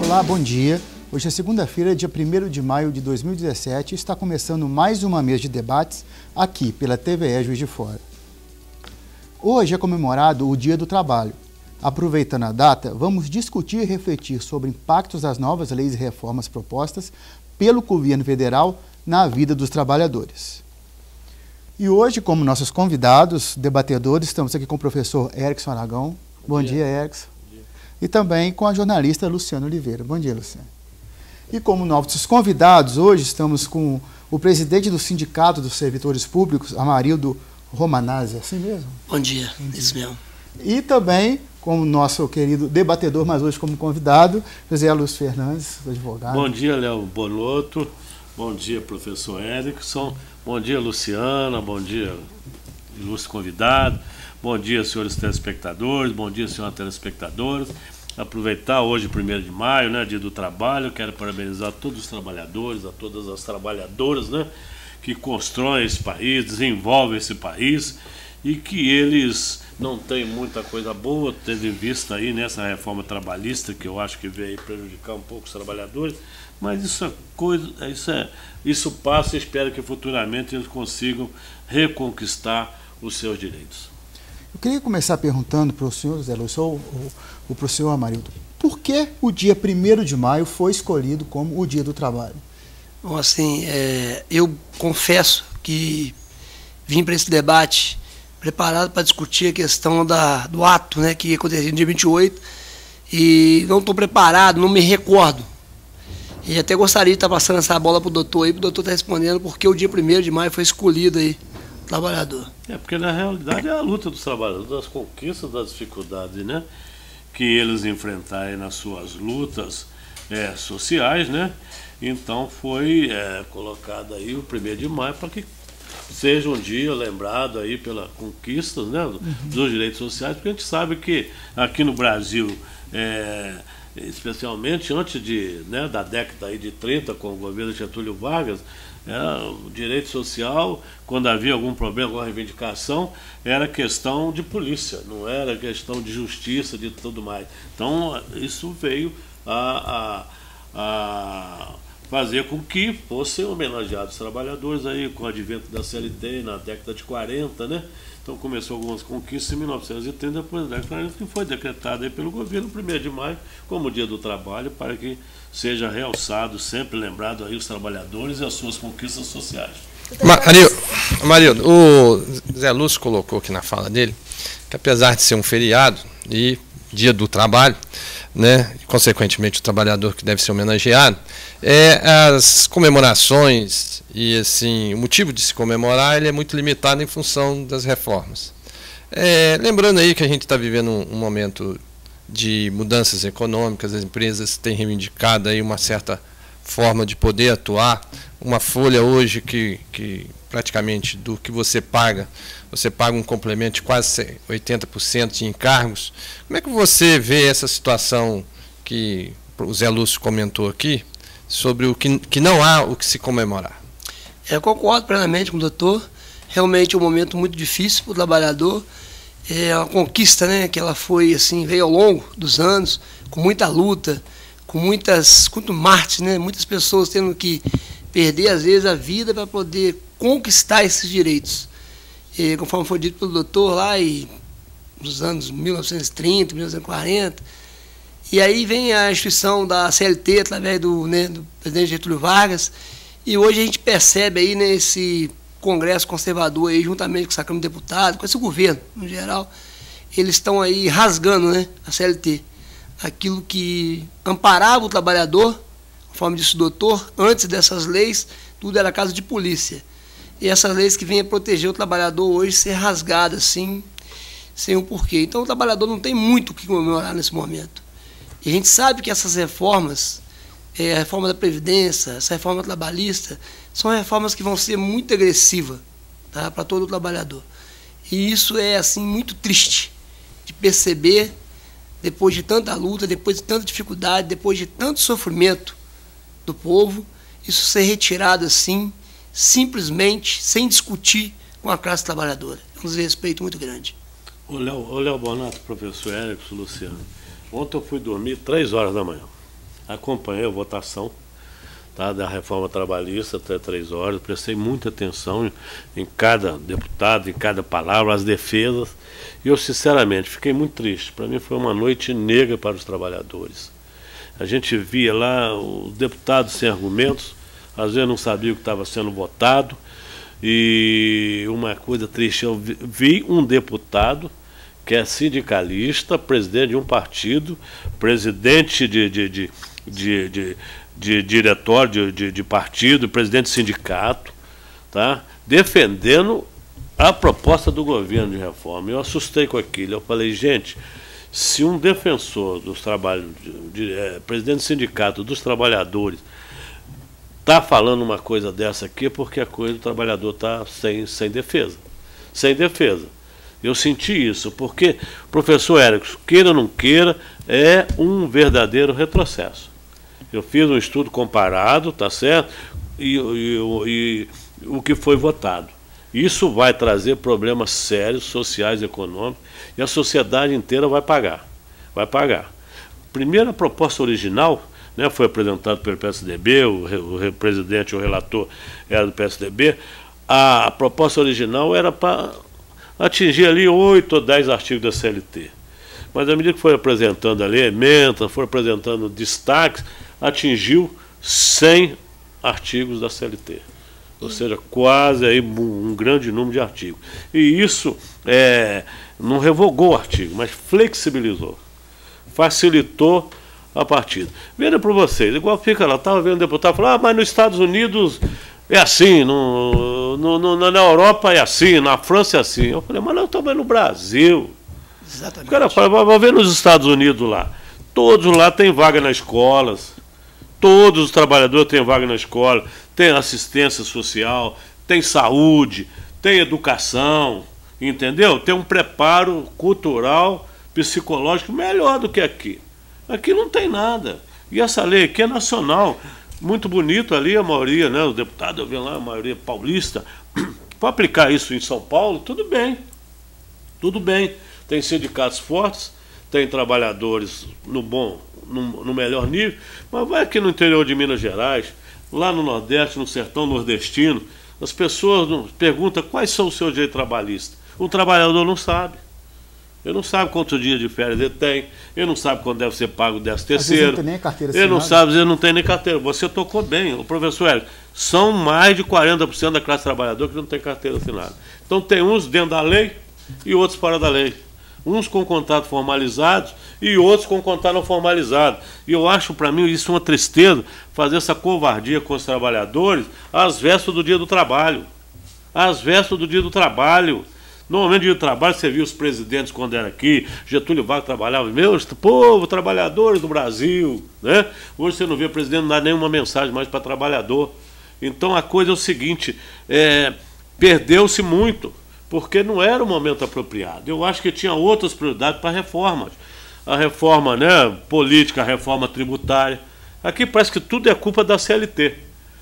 Olá, bom dia. Hoje é segunda-feira, dia 1º de maio de 2017 e está começando mais uma mesa de debates aqui pela TVE Juiz de Fora. Hoje é comemorado o Dia do Trabalho. Aproveitando a data, vamos discutir e refletir sobre impactos das novas leis e reformas propostas pelo governo federal na vida dos trabalhadores. E hoje, como nossos convidados, debatedores, estamos aqui com o professor Erickson Aragão. Bom dia, Erickson. E também com a jornalista Luciana Oliveira. Bom dia, Luciana. E como nossos convidados, hoje estamos com o presidente do Sindicato dos Servidores Públicos, Amarildo Romanazzi, assim mesmo? Bom dia, isso mesmo. E também com o nosso querido debatedor, mas hoje como convidado, José Lúcio Fernandes, advogado. Bom dia, Léo Bonotto. Bom dia, professor Erickson. Bom dia, Luciana. Bom dia, ilustre convidado. Bom dia, senhores telespectadores, bom dia, senhoras telespectadoras. Aproveitar hoje, 1º de maio, né, Dia do Trabalho, quero parabenizar todos os trabalhadores, a todas as trabalhadoras, né, que constroem esse país, desenvolvem esse país e que eles não têm muita coisa boa, tendo em vista aí nessa reforma trabalhista, que eu acho que veio prejudicar um pouco os trabalhadores, mas isso passa e espero que futuramente eles consigam reconquistar os seus direitos. Eu queria começar perguntando para o senhor José Lúcio ou para o senhor Amarildo, por que o dia 1º de maio foi escolhido como o Dia do Trabalho? Bom, assim, eu confesso que vim para esse debate preparado para discutir a questão do ato, né, que aconteceu no dia 28, e não estou preparado, não me recordo. E até gostaria de estar passando essa bola para o doutor aí, para o doutor estar respondendo porque o dia 1º de maio foi escolhido aí. Trabalhador. Porque na realidade é a luta dos trabalhadores, das conquistas, das dificuldades, né, que eles enfrentarem nas suas lutas sociais, né. Então foi colocado aí o 1º de maio para que seja um dia lembrado aí pela conquista, né, dos direitos sociais, porque a gente sabe que aqui no Brasil, especialmente antes da década aí de 30, com o governo de Getúlio Vargas, o direito social, quando havia algum problema, alguma reivindicação, era questão de polícia, não era questão de justiça, de tudo mais. Então, isso veio a fazer com que fossem homenageados os trabalhadores aí, com o advento da CLT na década de 40, né? Então, começou algumas conquistas em 1930, depois da década de 40, que foi decretado aí pelo governo 1º de maio como Dia do Trabalho, para que seja realçado, sempre lembrado aí os trabalhadores e as suas conquistas sociais. Amarildo, o Zé Lúcio colocou aqui na fala dele que apesar de ser um feriado e Dia do Trabalho, né, e consequentemente o trabalhador que deve ser homenageado, as comemorações e assim, o motivo de se comemorar ele é muito limitado em função das reformas. Lembrando aí que a gente está vivendo um momento de mudanças econômicas, as empresas têm reivindicado aí uma certa forma de poder atuar, uma folha hoje que praticamente do que você paga um complemento de quase 80% de encargos. Como é que você vê essa situação que o Zé Lúcio comentou aqui, sobre o que não há o que se comemorar? Eu concordo plenamente com o doutor, realmente é um momento muito difícil para o trabalhador. É uma conquista, né, que ela foi assim, veio ao longo dos anos, com muita luta, com muito mártir, né, muitas pessoas tendo que perder às vezes a vida para poder conquistar esses direitos. E, conforme foi dito pelo doutor lá nos anos 1930, 1940, e aí vem a instituição da CLT através do presidente Getúlio Vargas, e hoje a gente percebe aí nesse Congresso conservador aí, juntamente com essa Câmara de Deputados, com esse governo, no geral, eles estão aí rasgando, né, a CLT. Aquilo que amparava o trabalhador, conforme disse o doutor, antes dessas leis, tudo era caso de polícia. E essas leis que vêm a proteger o trabalhador hoje ser rasgadas, assim, sem um porquê. Então o trabalhador não tem muito o que comemorar nesse momento. E a gente sabe que essas reformas, a reforma da Previdência, essa reforma trabalhista, são reformas que vão ser muito agressivas, tá, para todo o trabalhador. E isso é assim muito triste de perceber, depois de tanta luta, depois de tanta dificuldade, depois de tanto sofrimento do povo, isso ser retirado assim, simplesmente, sem discutir com a classe trabalhadora. É um desrespeito muito grande. Ô Léo Bonato, professor Érico, Luciano. Ontem eu fui dormir 3 horas da manhã. Acompanhei a votação, tá, da reforma trabalhista até 3 horas. Prestei muita atenção em cada deputado, em cada palavra, as defesas. E eu, sinceramente, fiquei muito triste. Para mim foi uma noite negra para os trabalhadores. A gente via lá os deputados sem argumentos, às vezes não sabia o que estava sendo votado. E uma coisa triste, eu vi um deputado que é sindicalista, presidente de um partido, presidente de diretório de partido, presidente de sindicato, tá, defendendo a proposta do governo de reforma. Eu assustei com aquilo. Eu falei, gente, se um defensor dos trabalhos, presidente do sindicato dos trabalhadores, está falando uma coisa dessa aqui, é porque a coisa do trabalhador está sem defesa. Sem defesa. Eu senti isso, porque, professor Érico, queira ou não queira, é um verdadeiro retrocesso. Eu fiz um estudo comparado, tá certo? E o que foi votado. Isso vai trazer problemas sérios, sociais e econômicos, e a sociedade inteira vai pagar. Vai pagar. Primeira proposta original, né, foi apresentado pelo PSDB, o presidente, o relator era do PSDB. A proposta original era para atingir ali 8 ou 10 artigos da CLT. Mas à medida que foi apresentando ali emendas, foi apresentando destaques, atingiu 100 artigos da CLT. Ou seja, quase aí um grande número de artigos. E isso não revogou o artigo, mas flexibilizou, facilitou a partida. Veja para vocês, igual fica lá, estava vendo um deputado falar, mas nos Estados Unidos é assim, na Europa é assim, na França é assim. Eu falei, mas nós estamos no Brasil. Exatamente. O cara fala, vai ver nos Estados Unidos lá. Todos lá têm vaga nas escolas. Todos os trabalhadores têm vaga na escola. Tem assistência social, tem saúde, tem educação, entendeu? Tem um preparo cultural, psicológico melhor do que aqui. Aqui não tem nada. E essa lei aqui é nacional. Muito bonito ali a maioria, né? Os deputados, eu vi lá, a maioria paulista. Para aplicar isso em São Paulo, tudo bem. Tudo bem. Tem sindicatos fortes, tem trabalhadores no melhor nível, mas vai aqui no interior de Minas Gerais, lá no Nordeste, no sertão nordestino, as pessoas perguntam quais são os seus direitos trabalhistas. O trabalhador não sabe. Ele não sabe quantos dias de férias ele tem, ele não sabe quando deve ser pago o 13º. Ele não tem nem carteira assinada. Ele não sabe, ele não tem nem carteira. Você tocou bem, o professor Hélio. São mais de 40% da classe trabalhadora que não tem carteira assinada. Então tem uns dentro da lei e outros fora da lei. Uns com contrato formalizados e outros com contrato não formalizado. E eu acho, para mim, isso uma tristeza, fazer essa covardia com os trabalhadores às vésperas do dia do trabalho. Às vésperas do dia do trabalho. Normalmente, no dia do trabalho, você viu os presidentes quando era aqui, Getúlio Vargas trabalhava, meus povo, trabalhadores do Brasil, né? Hoje você não vê o presidente não dá nenhuma mensagem mais para trabalhador. Então a coisa é o seguinte, perdeu-se muito, porque não era o momento apropriado. Eu acho que tinha outras prioridades para reformas. A reforma, né, política, a reforma tributária. Aqui parece que tudo é culpa da CLT.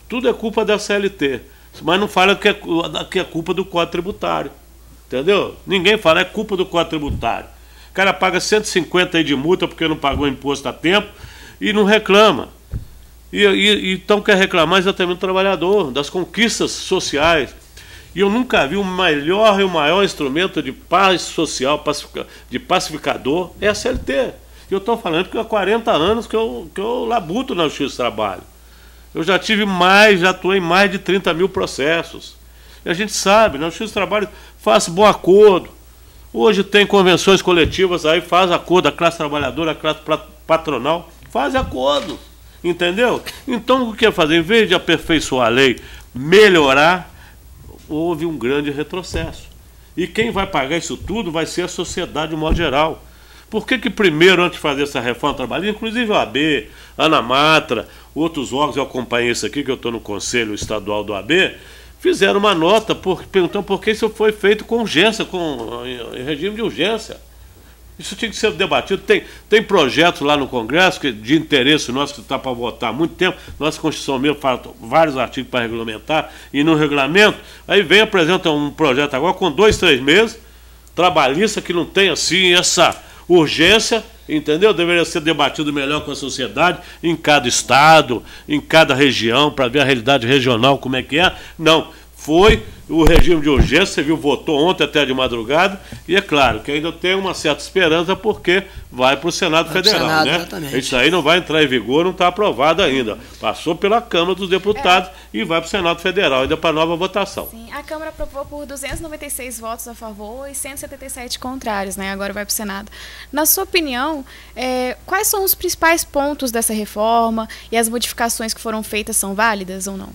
Tudo é culpa da CLT. Mas não fala que é culpa do Código Tributário. Entendeu? Ninguém fala, é culpa do Código Tributário. O cara paga 150 aí de multa porque não pagou imposto a tempo e não reclama. Então quer reclamar exatamente do trabalhador, das conquistas sociais. E eu nunca vi o melhor e o maior instrumento de paz social, de pacificador, é a CLT. E eu estou falando porque há 40 anos que eu labuto na Justiça do Trabalho. Eu já atuei em mais de 30 mil processos. E a gente sabe, na Justiça do Trabalho faz bom acordo. Hoje tem convenções coletivas, aí faz acordo, a classe trabalhadora, a classe patronal, faz acordo. Entendeu? Então o que é fazer? Em vez de aperfeiçoar a lei, melhorar, houve um grande retrocesso. E quem vai pagar isso tudo vai ser a sociedade de modo geral. Por que primeiro, antes de fazer essa reforma trabalhista, inclusive a AB, a Anamatra, outros órgãos, eu acompanhei isso aqui, que eu estou no Conselho Estadual do AB, fizeram uma nota perguntando por que isso foi feito com urgência, em regime de urgência. Isso tinha que ser debatido. Tem projetos lá no Congresso de interesse nosso que está para votar há muito tempo. Nossa Constituição mesmo fala vários artigos para regulamentar, e no regulamento, aí vem apresenta um projeto agora com 2, 3 meses, trabalhista, que não tem assim essa urgência, entendeu? Deveria ser debatido melhor com a sociedade, em cada estado, em cada região, para ver a realidade regional como é que é. Não, foi o regime de urgência, você viu, votou ontem até de madrugada, e é claro que ainda tem uma certa esperança, porque vai para o Senado Federal, Senado, né? Exatamente. Isso aí não vai entrar em vigor, não está aprovado ainda. Passou pela Câmara dos Deputados e vai para o Senado Federal, ainda para nova votação. Sim, a Câmara aprovou por 296 votos a favor e 177 contrários, né? Agora vai para o Senado. Na sua opinião, quais são os principais pontos dessa reforma, e as modificações que foram feitas são válidas ou não?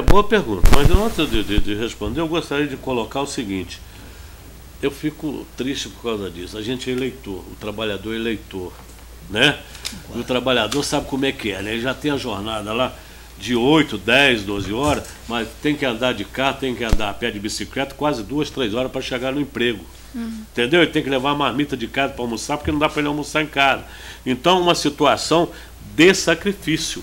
Boa pergunta, mas antes de responder, eu gostaria de colocar o seguinte: eu fico triste por causa disso. A gente é eleitor, o trabalhador é eleitor, né? E o trabalhador sabe como é que é, né? Ele já tem a jornada lá de 8, 10, 12 horas, mas tem que andar de carro, tem que andar a pé, de bicicleta, quase 2, 3 horas para chegar no emprego. Entendeu? Ele tem que levar a marmita de casa para almoçar, porque não dá para ele almoçar em casa. Então, uma situação de sacrifício.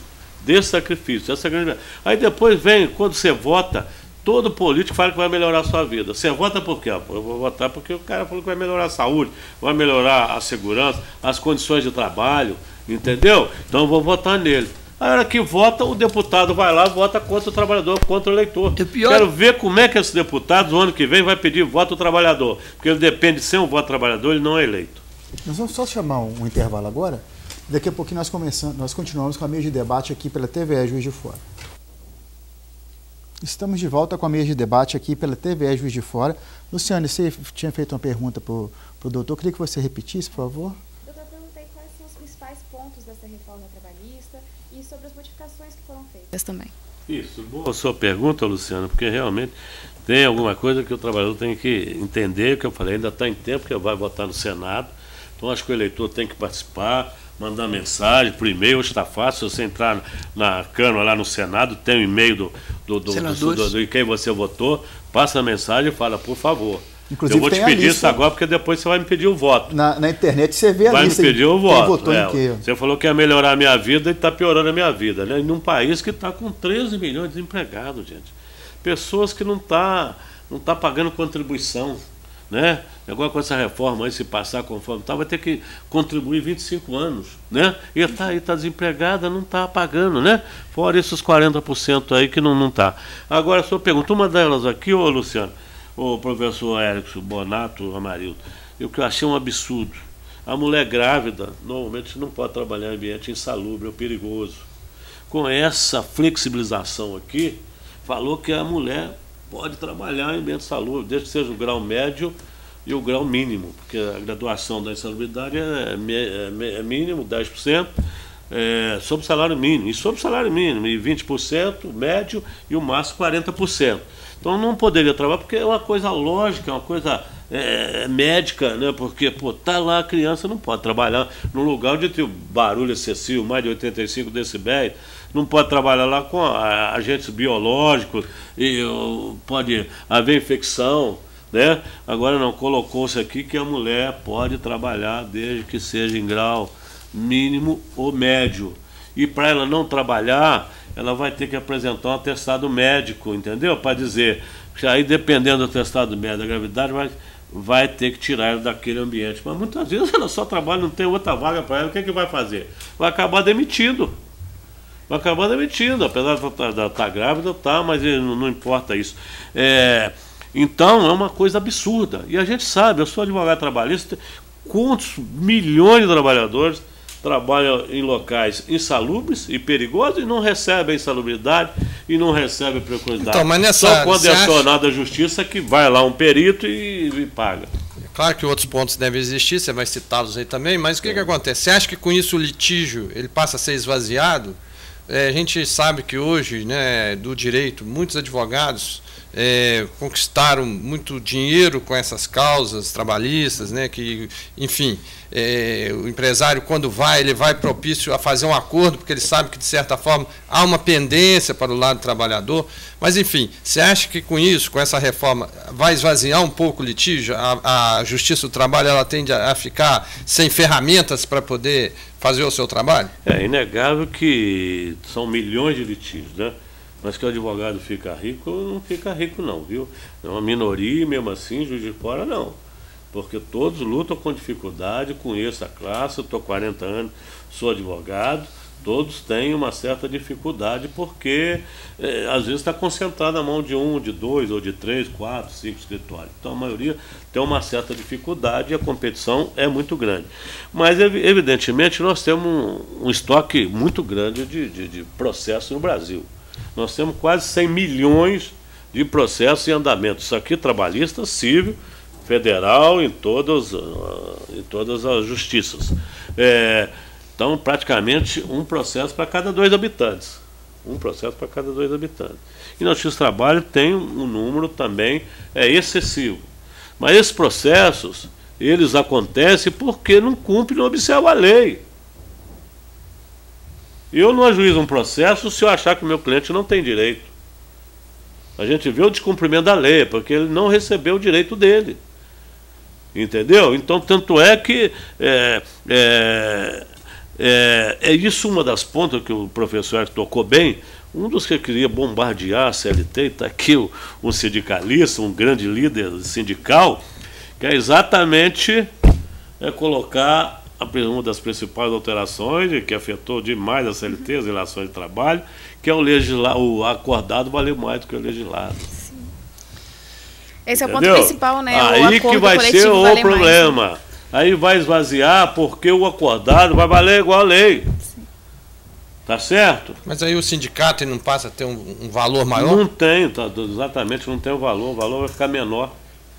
Aí depois vem, quando você vota, todo político fala que vai melhorar a sua vida. Você vota por quê? Eu vou votar porque o cara falou que vai melhorar a saúde, vai melhorar a segurança, as condições de trabalho, entendeu? Então eu vou votar nele. A hora que vota, o deputado vai lá, vota contra o trabalhador, contra o eleitor. Quero ver como é que esse deputado, no ano que vem, vai pedir voto ao trabalhador. Porque ele depende de ser um voto trabalhador, ele não é eleito. Nós vamos só chamar um intervalo agora. Daqui a pouquinho nós continuamos com a mesa de debate aqui pela TVE Juiz de Fora. Estamos de volta com a mesa de debate aqui pela TVE Juiz de Fora. Luciane, você tinha feito uma pergunta para o doutor, queria que você repetisse, por favor. Doutor, eu perguntei quais são os principais pontos dessa reforma trabalhista e sobre as modificações que foram feitas também. Isso, boa a sua pergunta, Luciano, porque realmente tem alguma coisa que o trabalhador tem que entender, que eu falei, ainda está em tempo, que vai votar no Senado, então acho que o eleitor tem que participar, mandar mensagem por e-mail. Hoje está fácil, se você entrar na Câmara, lá no Senado, tem o e-mail de quem você votou, passa a mensagem e fala, por favor. Inclusive, eu vou te pedir isso agora, porque depois você vai me pedir o voto. Na internet você vê a lista. Vai me pedir o voto. Votou em quê? Você falou que ia melhorar a minha vida e está piorando a minha vida, né? Num país que está com 13 milhões de desempregados, gente. Pessoas que não tá pagando contribuição, né? Agora com essa reforma aí, se passar conforme está, vai ter que contribuir 25 anos, né? E está aí, está desempregada, não está pagando, né? Fora esses 40% aí que não está. Agora, a sua pergunta, uma delas aqui, ô Luciano, o professor Érico Bonato, Amarildo, o que eu achei um absurdo. A mulher grávida, normalmente, não pode trabalhar em ambiente insalubre, é perigoso. Com essa flexibilização aqui, falou que a mulher pode trabalhar em ambiente salubre, desde que seja o grau médio e o grau mínimo, porque a graduação da insalubridade é mínimo, 10%, sobre o salário mínimo, e sobre o salário mínimo, e 20%, médio, e o máximo 40%. Então não poderia trabalhar, porque é uma coisa lógica, é uma coisa médica, né? Porque tá lá a criança, não pode trabalhar num lugar onde tem o barulho excessivo, mais de 85 decibéis, não pode trabalhar lá com agentes biológicos, e pode haver infecção, né? Agora não, colocou-se aqui que a mulher pode trabalhar desde que seja em grau mínimo ou médio. E para ela não trabalhar, ela vai ter que apresentar um atestado médico, entendeu? Para dizer, aí dependendo do atestado médico da gravidade, vai ter que tirar ela daquele ambiente. Mas muitas vezes ela só trabalha, não tem outra vaga para ela, o que é que vai fazer? Vai acabar demitido. Vai acabar demitido, apesar de estar grávida, mas não importa isso. Então, é uma coisa absurda. E a gente sabe, eu sou advogado trabalhista, quantos milhões de trabalhadores trabalham em locais insalubres e perigosos e não recebem insalubridade e não recebem precariedade. Então, mas só quando é acionado a justiça que vai lá um perito e paga. Claro que outros pontos devem existir, você vai citá-los aí também, mas o que acontece? Você acha que com isso o litígio ele passa a ser esvaziado? A gente sabe que hoje, né, do direito, muitos advogados conquistaram muito dinheiro com essas causas trabalhistas, né, que, enfim, o empresário, quando ele vai propício a fazer um acordo, porque ele sabe que, de certa forma, há uma pendência para o lado do trabalhador. Mas, enfim, você acha que com isso, com essa reforma, vai esvaziar um pouco o litígio? A Justiça do Trabalho, ela tende a ficar sem ferramentas para poder fazer o seu trabalho? É inegável que são milhões de litígios, né? Mas que o advogado fica rico, não fica rico não, viu? É uma minoria e mesmo assim, Juiz de Fora não. Porque todos lutam com dificuldade, conheço a classe, eu estou 40 anos, sou advogado, todos têm uma certa dificuldade porque às vezes está concentrado na mão de um, de dois, ou de 3, 4, 5 escritórios. Então a maioria tem uma certa dificuldade e a competição é muito grande. Mas evidentemente nós temos um estoque muito grande de processos no Brasil. Nós temos quase 100 milhões de processos em andamento. Isso aqui trabalhista, civil, federal, em todas as justiças. Então, praticamente, um processo para cada 2 habitantes. Um processo para cada 2 habitantes. E na Justiça do Trabalho tem um número também excessivo. Mas esses processos, eles acontecem porque não cumprem, não observam a lei. Eu não ajuizo um processo se eu achar que o meu cliente não tem direito. A gente vê o descumprimento da lei, porque ele não recebeu o direito dele. Entendeu? Então, tanto é que isso uma das pontas que o professor tocou bem. Um dos que queria bombardear a CLT, está aqui um sindicalista, um grande líder sindical, que é exatamente colocar uma das principais alterações, que afetou demais a CLT, as relações de trabalho, que é o acordado valeu mais do que o legislado. Sim. Esse é o Entendeu? ponto principal, né? Aí que vai ser o problema. Mais, né? Aí vai esvaziar porque o acordado vai valer igual a lei. Sim. Tá certo? Mas aí o sindicato não passa a ter um valor maior? Não tem, exatamente, não tem o valor vai ficar menor.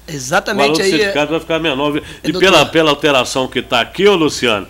Exatamente. O valor do sindicato vai ficar menor. E pela alteração que está aqui, ô Luciano,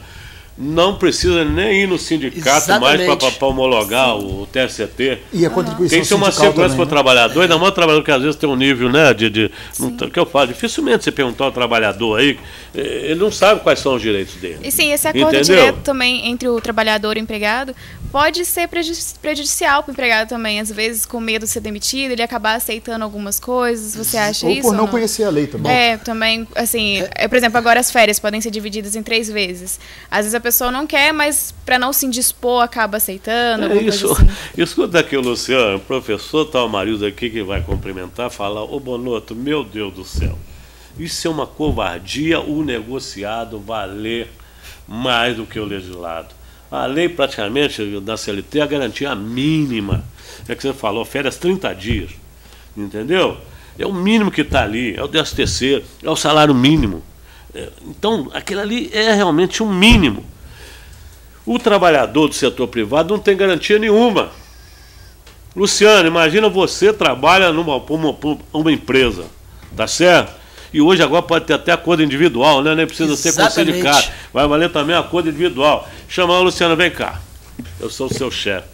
não precisa nem ir no sindicato mais para homologar o TST. E a contribuição tem que ter uma segurança para o trabalhador, ainda mais o trabalhador que às vezes tem um nível, né, que eu falo, dificilmente você perguntar ao trabalhador aí, ele não sabe quais são os direitos dele. E sim, esse acordo direto também entre o trabalhador e o empregado pode ser prejudicial para o empregado também, às vezes com medo de ser demitido, ele acabar aceitando algumas coisas, você acha isso? Ou por não conhecer a lei também. Também, assim, por exemplo, agora as férias podem ser divididas em 3 vezes. Às vezes a pessoa não quer, mas para não se indispor, acaba aceitando. Isso. Assim. Escuta aqui o Luciano, o professor Talmarildo aqui que vai complementar, falar, ô Bonotto, meu Deus do céu, isso é uma covardia o negociado valer mais do que o legislado. A lei praticamente da CLT é a garantia mínima. É que você falou, férias 30 dias. Entendeu? É o mínimo que está ali, é o 13º, é o salário mínimo. Então, aquilo ali é realmente um mínimo. O trabalhador do setor privado não tem garantia nenhuma. Luciano, imagina você trabalha numa empresa, tá certo? E hoje agora pode ter até acordo individual, né? Nem precisa ser com o sindicato. Vai valer também acordo individual. Chamar o Luciano, vem cá. Eu sou o seu chefe.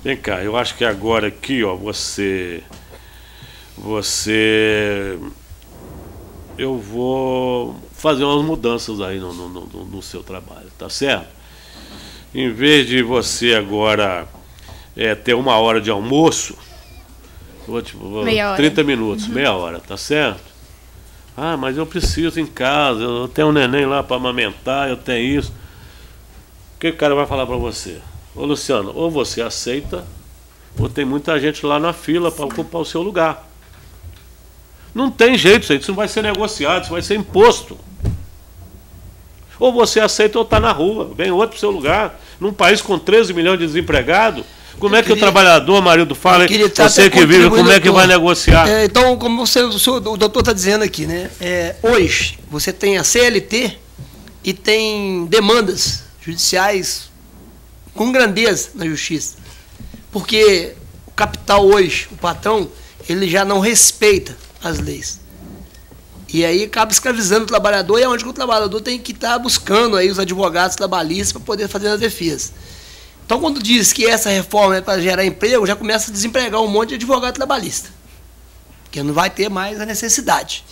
Vem cá, eu acho que agora aqui, ó, eu vou fazer umas mudanças aí no seu trabalho, tá certo? Em vez de você agora ter 1 hora de almoço, meia hora. 30 minutos, meia hora, tá certo? Ah, mas eu preciso em casa, eu tenho um neném lá para amamentar, eu tenho isso. O que o cara vai falar para você? Ô Luciano, ou você aceita, ou tem muita gente lá na fila para ocupar o seu lugar. Não tem jeito, isso não vai ser negociado, isso vai ser imposto. Ou você aceita ou está na rua, vem outro para o seu lugar. Num país com 13 milhões de desempregados, como é que o trabalhador, marido, fala, você que vive, como é que vai negociar? Então, como o doutor está dizendo aqui, né? Hoje, você tem a CLT e tem demandas judiciais com grandeza na justiça. Porque o capital hoje, o patrão, ele já não respeita as leis. E aí acaba escravizando o trabalhador, e é onde que o trabalhador tem que estar buscando aí os advogados trabalhistas para poder fazer as defesas. Então, quando diz que essa reforma é para gerar emprego, já começa a desempregar um monte de advogado trabalhista. porque não vai ter mais a necessidade.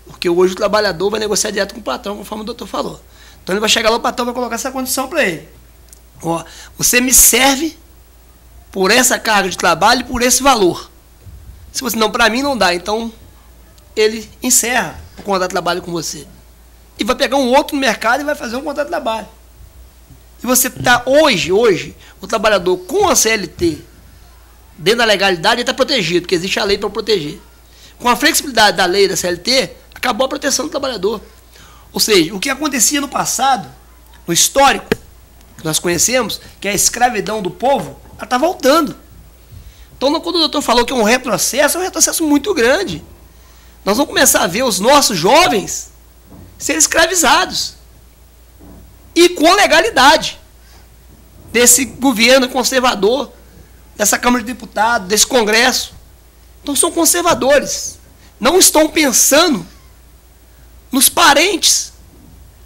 Porque hoje o trabalhador vai negociar direto com o patrão, conforme o doutor falou. Então ele vai chegar lá, o patrão vai colocar essa condição para ele. Ó, você me serve por essa carga de trabalho e por esse valor. Se você não, para mim não dá, então ele encerra o contrato de trabalho com você. E vai pegar um outro no mercado e vai fazer um contrato de trabalho. E você está hoje, o trabalhador com a CLT, dentro da legalidade, ele está protegido, porque existe a lei para proteger. Com a flexibilidade da lei da CLT, acabou a proteção do trabalhador. Ou seja, o que acontecia no passado, no histórico, que nós conhecemos, que é a escravidão do povo, ela está voltando. Então, quando o doutor falou que é um retrocesso muito grande. Nós vamos começar a ver os nossos jovens serem escravizados. E com legalidade. Desse governo conservador, dessa Câmara de Deputados, desse Congresso. Então, são conservadores. Não estão pensando nos parentes.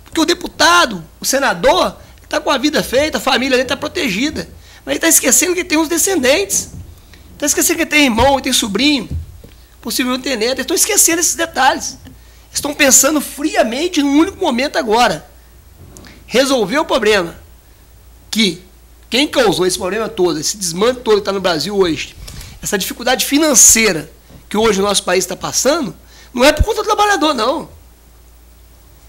Porque o deputado, o senador, está com a vida feita, a família dele está protegida. Mas ele está esquecendo que tem os descendentes. Está esquecendo que tem irmão, tem sobrinho, possivelmente tem neto. Estão esquecendo esses detalhes. Estão pensando friamente num único momento agora. Resolver o problema. Que quem causou esse problema todo, esse desmante todo que está no Brasil hoje, essa dificuldade financeira que hoje o nosso país está passando, não é por conta do trabalhador, não.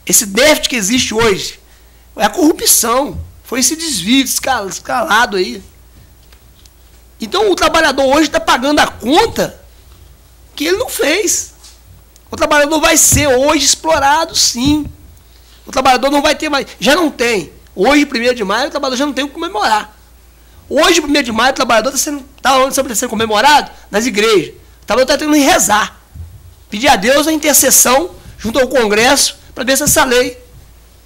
Esse déficit que existe hoje é a corrupção. Foi esse desvio escalado aí. Então o trabalhador hoje está pagando a conta que ele não fez. O trabalhador vai ser hoje explorado, sim. O trabalhador não vai ter mais. Já não tem. Hoje, 1º de maio, o trabalhador já não tem o que comemorar. Hoje, 1º de maio, o trabalhador está sendo comemorado nas igrejas. O trabalhador está tendo que rezar. Pedir a Deus a intercessão junto ao Congresso para ver se essa lei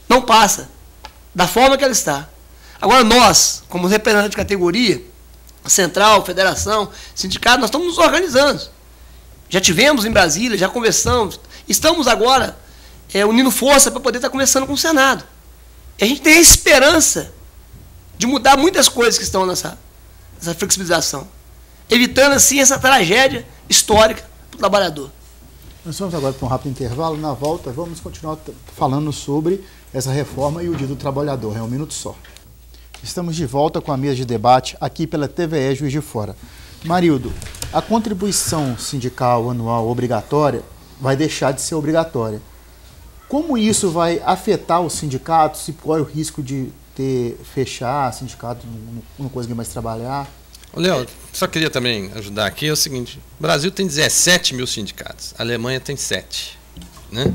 não passa da forma que ela está. Agora nós, como representantes de categoria, central, federação, sindicato, nós estamos nos organizando. Já tivemos em Brasília, já conversamos. Estamos agora unindo força para poder estar conversando com o Senado. E a gente tem a esperança de mudar muitas coisas que estão nessa flexibilização, evitando assim essa tragédia histórica para o trabalhador. Nós vamos agora para um rápido intervalo. Na volta, vamos continuar falando sobre essa reforma e o Dia do Trabalhador. É um minuto só. Estamos de volta com a mesa de debate aqui pela TVE Juiz de Fora. Marildo, a contribuição sindical anual obrigatória vai deixar de ser obrigatória. Como isso vai afetar os sindicatos? Se corre o risco de fechar sindicato, não conseguir mais trabalhar? Léo, só queria também ajudar aqui, é o seguinte, o Brasil tem 17 mil sindicatos, a Alemanha tem 7. Né?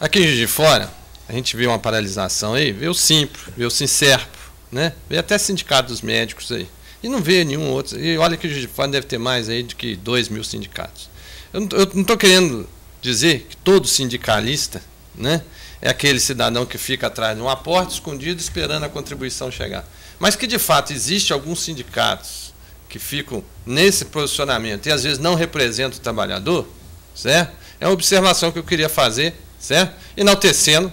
Aqui em Juiz de Fora, a gente vê uma paralisação aí, vê o Simpro, vê o Sincerpo, né? Vê até sindicato dos médicos aí, e não vê nenhum outro, e olha que o Juiz de Fora deve ter mais aí do que 2 mil sindicatos. Eu não estou querendo dizer que todo sindicalista, né, é aquele cidadão que fica atrás de uma porta escondido esperando a contribuição chegar, mas que de fato existe alguns sindicatos que ficam nesse posicionamento e às vezes não representam o trabalhador, certo? É uma observação que eu queria fazer, certo? Enaltecendo,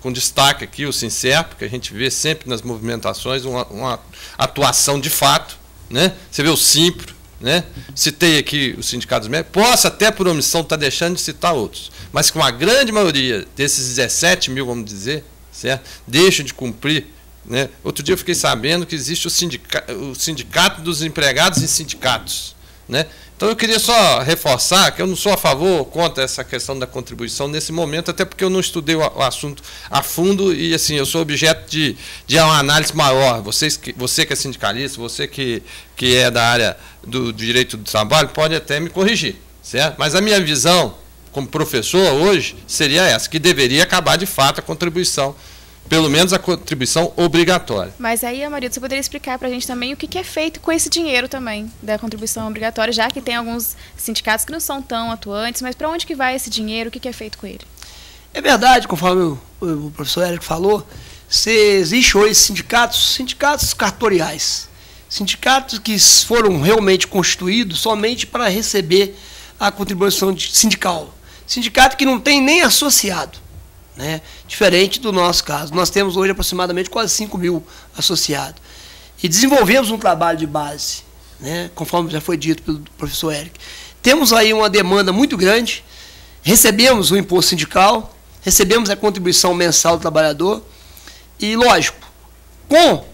com destaque aqui o Sincerpo, que a gente vê sempre nas movimentações uma atuação de fato, né? Você vê o Simpro, né? Citei aqui os sindicatos médicos, posso até por omissão estar deixando de citar outros, mas com a grande maioria desses 17 mil, vamos dizer, certo? Deixam de cumprir. Né? Outro dia eu fiquei sabendo que existe o sindicato dos empregados em sindicatos. Né? Então eu queria só reforçar que eu não sou a favor ou contra essa questão da contribuição nesse momento, até porque eu não estudei o assunto a fundo e assim, eu sou objeto de uma análise maior. Você que é sindicalista, você que é da área do direito do trabalho, pode até me corrigir, certo? Mas a minha visão como professor hoje seria essa, que deveria acabar de fato a contribuição, pelo menos a contribuição obrigatória. Mas aí, Amarildo, você poderia explicar para a gente também o que é feito com esse dinheiro também, da contribuição obrigatória, já que tem alguns sindicatos que não são tão atuantes, mas para onde que vai esse dinheiro, o que é feito com ele? É verdade, conforme o professor Érico falou, existe hoje sindicatos cartoriais, sindicatos que foram realmente constituídos somente para receber a contribuição sindical, sindicato que não tem nem associado. Né? Diferente do nosso caso. Nós temos hoje aproximadamente quase 5 mil associados. E desenvolvemos um trabalho de base, né? Conforme já foi dito pelo professor Érico. temos aí uma demanda muito grande, recebemos o imposto sindical, recebemos a contribuição mensal do trabalhador e, lógico, com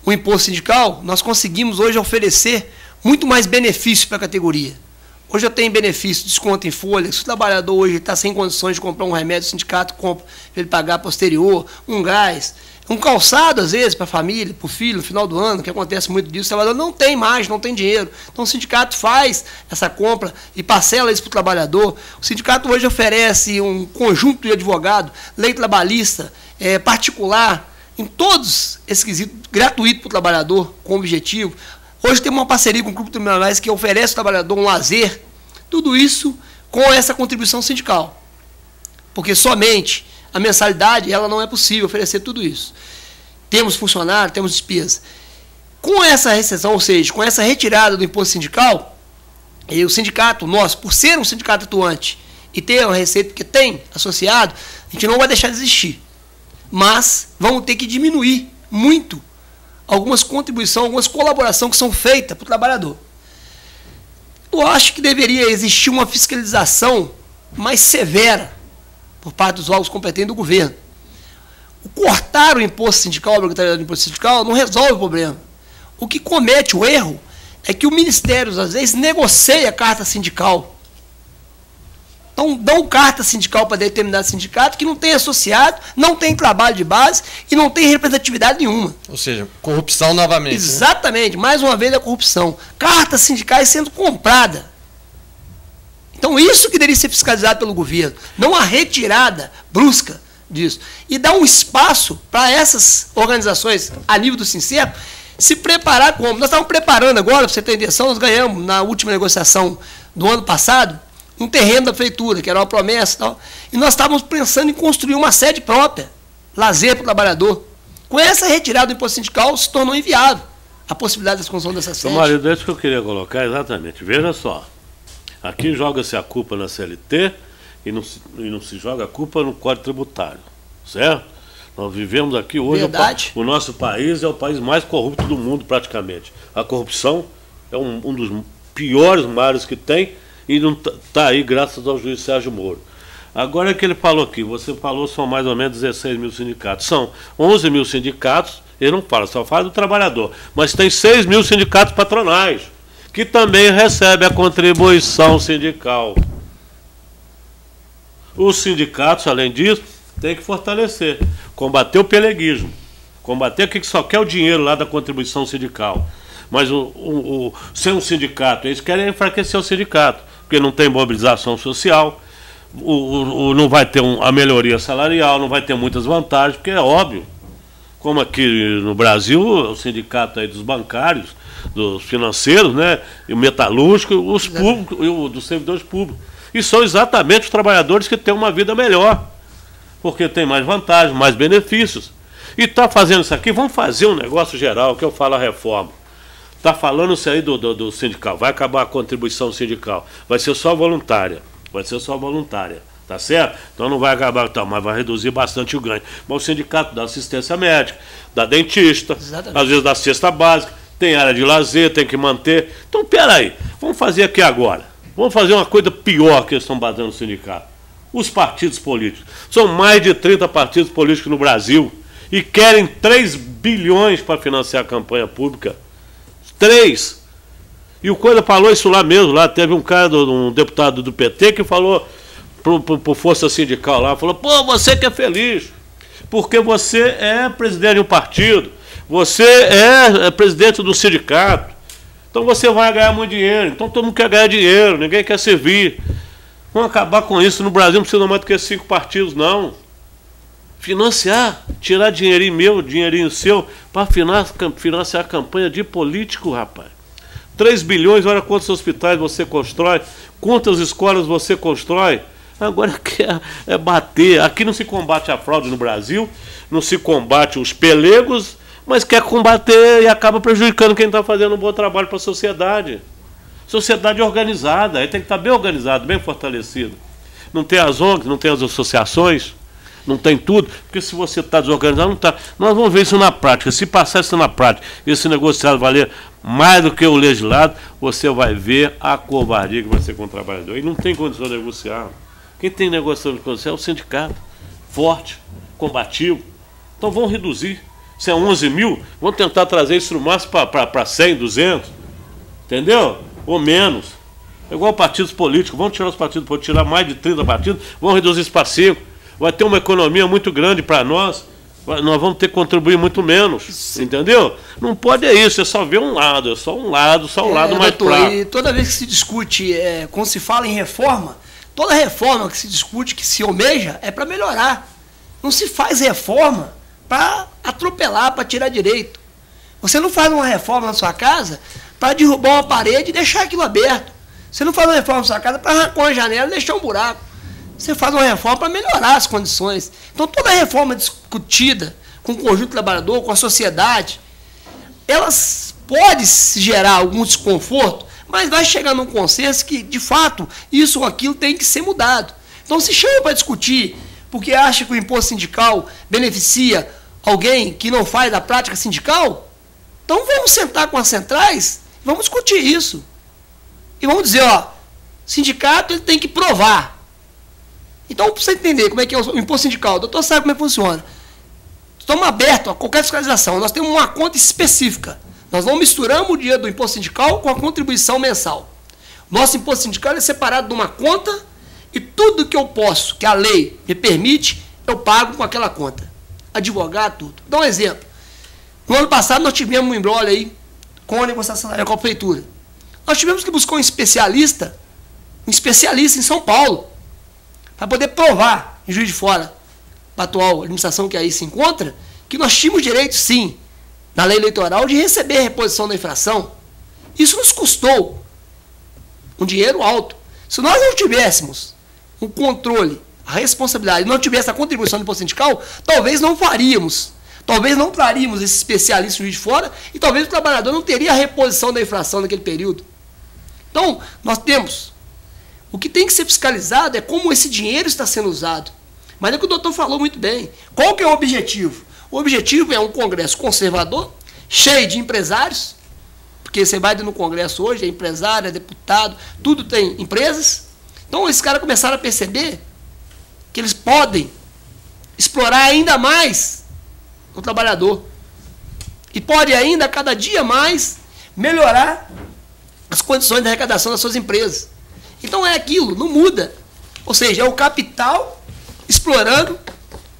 o imposto sindical, nós conseguimos hoje oferecer muito mais benefício para a categoria. Hoje eu tenho benefício, desconto em folha. Se o trabalhador hoje está sem condições de comprar um remédio, o sindicato compra para ele pagar posterior, um gás, um calçado, às vezes, para a família, para o filho, no final do ano, que acontece muito disso, o trabalhador não tem mais, não tem dinheiro. Então o sindicato faz essa compra e parcela isso para o trabalhador. O sindicato hoje oferece um conjunto de advogado, lei trabalhista, particular, em todos esses quesitos, gratuito para o trabalhador, com objetivo. Hoje tem uma parceria com o Grupo Tribunais que oferece ao trabalhador um lazer, tudo isso com essa contribuição sindical. Porque somente a mensalidade, ela não é possível oferecer tudo isso. Temos funcionário, temos despesa. Com essa recessão, ou seja, com essa retirada do imposto sindical, e o sindicato nosso, por ser um sindicato atuante e ter uma receita que tem associado, a gente não vai deixar de existir. Mas vamos ter que diminuir muito algumas contribuições, algumas colaborações que são feitas para o trabalhador. Eu acho que deveria existir uma fiscalização mais severa por parte dos órgãos competentes do governo. Cortar o imposto sindical, a obrigatoriedade do imposto sindical, não resolve o problema. O que comete o erro é que o Ministério, às vezes, negocia a carta sindical. Então, dão carta sindical para determinado sindicato que não tem associado, não tem trabalho de base e não tem representatividade nenhuma. Ou seja, corrupção novamente. Exatamente, né? Mais uma vez a corrupção. Cartas sindicais sendo compradas. Então, isso que deveria ser fiscalizado pelo governo, não a retirada brusca disso. E dar um espaço para essas organizações, a nível do Sincerp, se preparar como? Nós estávamos preparando agora, para você ter intenção, nós ganhamos na última negociação do ano passado, um terreno da prefeitura, que era uma promessa e tal, e nós estávamos pensando em construir uma sede própria, lazer para o trabalhador. Com essa retirada do imposto sindical, se tornou inviável a possibilidade da construção dessa sede. Marido, é isso que eu queria colocar exatamente. Veja só, aqui joga-se a culpa na CLT e não se joga a culpa no Código Tributário, certo? Nós vivemos aqui hoje, o nosso país é o país mais corrupto do mundo praticamente. A corrupção é um dos piores males que tem, e não está aí graças ao juiz Sérgio Moro. Agora é que ele falou aqui, você falou são mais ou menos 16 mil sindicatos. São 11 mil sindicatos, ele não fala, só fala do trabalhador. Mas tem 6 mil sindicatos patronais, que também recebem a contribuição sindical. Os sindicatos, além disso, têm que fortalecer, combater o peleguismo, combater aquele que só quer o dinheiro lá da contribuição sindical. Mas ser um sindicato, eles querem enfraquecer o sindicato, porque não tem mobilização social, não vai ter a melhoria salarial, não vai ter muitas vantagens, porque é óbvio, como aqui no Brasil, o sindicato aí dos bancários, dos financeiros, né, e o metalúrgico, os públicos, e dos servidores públicos. E são exatamente os trabalhadores que têm uma vida melhor, porque tem mais vantagens, mais benefícios. E está fazendo isso aqui, vamos fazer um negócio geral, que eu falo a reforma. Está falando isso aí do sindical, vai acabar a contribuição sindical, vai ser só voluntária, tá certo? Então não vai acabar, mas vai reduzir bastante o ganho. Mas o sindicato dá assistência médica, dá dentista, exatamente, às vezes dá cesta básica, tem área de lazer, tem que manter. Então, peraí, vamos fazer aqui agora, vamos fazer uma coisa pior que eles estão batendo no sindicato. Os partidos políticos, são mais de 30 partidos políticos no Brasil e querem 3 bilhões para financiar a campanha pública. 3. E o Coisa falou isso lá mesmo, lá teve um cara, um deputado do PT que falou pro Força Sindical lá, falou, pô, você que é feliz, porque você é presidente de um partido, você é presidente do sindicato, então você vai ganhar muito dinheiro, então todo mundo quer ganhar dinheiro, ninguém quer servir. Vamos acabar com isso, no Brasil não precisa mais do que 5 partidos, não. Financiar, tirar dinheirinho meu, dinheirinho seu, para financiar a campanha de político, rapaz. 3 bilhões, olha quantos hospitais você constrói, quantas escolas você constrói. Agora quer bater. Aqui não se combate a fraude no Brasil, não se combate os pelegos, mas quer combater e acaba prejudicando quem está fazendo um bom trabalho para a sociedade. Sociedade organizada, aí tem que estar bem organizado, bem fortalecido. Não tem as ONGs, não tem as associações. não tem tudo, porque se você está desorganizado, não está. Nós vamos ver isso na prática. Se passar isso na prática, esse negociado valer mais do que o legislado, você vai ver a covardia que vai ser com o trabalhador. E não tem condição de negociar. Quem tem negociação de condição é o sindicato, forte, combativo. Então vamos reduzir. Se é 11 mil, vamos tentar trazer isso no máximo para 100, 200, entendeu? Ou menos. É igual partidos políticos, vamos tirar os partidos políticos, tirar mais de 30 partidos, vamos reduzir isso para 5. Vai ter uma economia muito grande para nós, nós vamos ter que contribuir muito menos, entendeu? Não pode isso, é só ver um lado, é só um lado mais fraco. E toda vez que se discute, quando se fala em reforma, toda reforma que se discute, que se almeja, é para melhorar. Não se faz reforma para atropelar, para tirar direito. Você não faz uma reforma na sua casa para derrubar uma parede e deixar aquilo aberto. Você não faz uma reforma na sua casa para arrancar uma janela e deixar um buraco. Você faz uma reforma para melhorar as condições. Então toda reforma discutida com o conjunto trabalhador, com a sociedade, elas podem gerar algum desconforto, mas vai chegar num consenso que, de fato, isso ou aquilo tem que ser mudado. Então se chama para discutir porque acha que o imposto sindical beneficia alguém que não faz a prática sindical, então vamos sentar com as centrais, vamos discutir isso. E vamos dizer, ó, sindicato ele tem que provar. Então, para você entender como é que é o imposto sindical, o doutor sabe como é que funciona. Estamos abertos a qualquer fiscalização, nós temos uma conta específica. Nós não misturamos o dinheiro do imposto sindical com a contribuição mensal. Nosso imposto sindical é separado de uma conta e tudo que eu posso, que a lei me permite, eu pago com aquela conta. Advogado, tudo. Dá um exemplo. No ano passado nós tivemos um imbróglio aí com a negociação salarial com a prefeitura. Nós tivemos que buscar um especialista em São Paulo, para poder provar, em Juiz de Fora, para a atual administração que aí se encontra, que nós tínhamos direito, sim, na lei eleitoral, de receber a reposição da infração. Isso nos custou um dinheiro alto. Se nós não tivéssemos o controle, a responsabilidade, não tivesse a contribuição do imposto sindical, talvez não faríamos. Talvez não traríamos esse especialista em Juiz de Fora e talvez o trabalhador não teria a reposição da infração naquele período. Então, nós temos. O que tem que ser fiscalizado é como esse dinheiro está sendo usado. Mas é o que o doutor falou muito bem. Qual que é o objetivo? O objetivo é um congresso conservador, cheio de empresários, porque você vai no congresso hoje, é empresário, é deputado, tudo tem empresas. Então, esses caras começaram a perceber que eles podem explorar ainda mais o trabalhador. E pode ainda, cada dia mais, melhorar as condições de arrecadação das suas empresas. Então é aquilo, não muda. Ou seja, é o capital explorando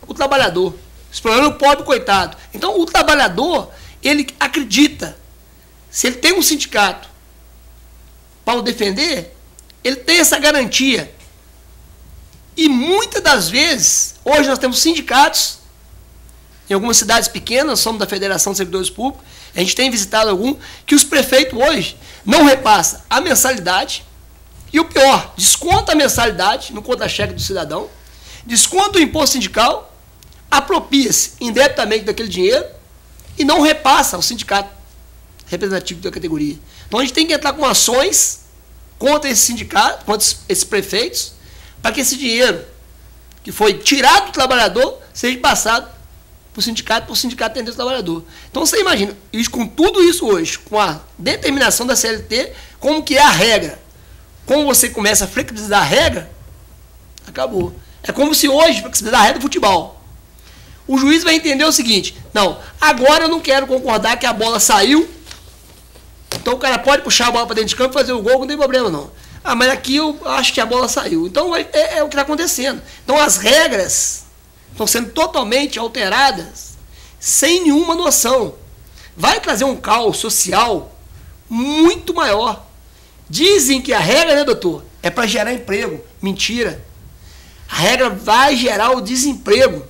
o trabalhador, explorando o pobre coitado. Então o trabalhador, ele acredita, se ele tem um sindicato para o defender, ele tem essa garantia. E muitas das vezes, hoje nós temos sindicatos, em algumas cidades pequenas, nós somos da Federação de Servidores Públicos, a gente tem visitado algum, que os prefeitos hoje não repassam a mensalidade, e o pior, desconta a mensalidade no contra-cheque do cidadão, desconta o imposto sindical, apropria-se indebitamente daquele dinheiro e não repassa ao sindicato representativo da categoria. Então a gente tem que entrar com ações contra esse sindicato, contra esses prefeitos, para que esse dinheiro que foi tirado do trabalhador seja passado para o sindicato atender o trabalhador. Então você imagina, e com tudo isso hoje, com a determinação da CLT, como que é a regra. Como você começa a flexibilizar a regra, acabou. É como se hoje, flexibilizar a regra do futebol. O juiz vai entender o seguinte, não, agora eu não quero concordar que a bola saiu, então o cara pode puxar a bola para dentro de campo e fazer o gol, não tem problema não. Ah, mas aqui eu acho que a bola saiu. Então é o que está acontecendo. Então as regras estão sendo totalmente alteradas, sem nenhuma noção. Vai trazer um caos social muito maior. Dizem que a regra, né, doutor, é para gerar emprego. Mentira. A regra vai gerar o desemprego.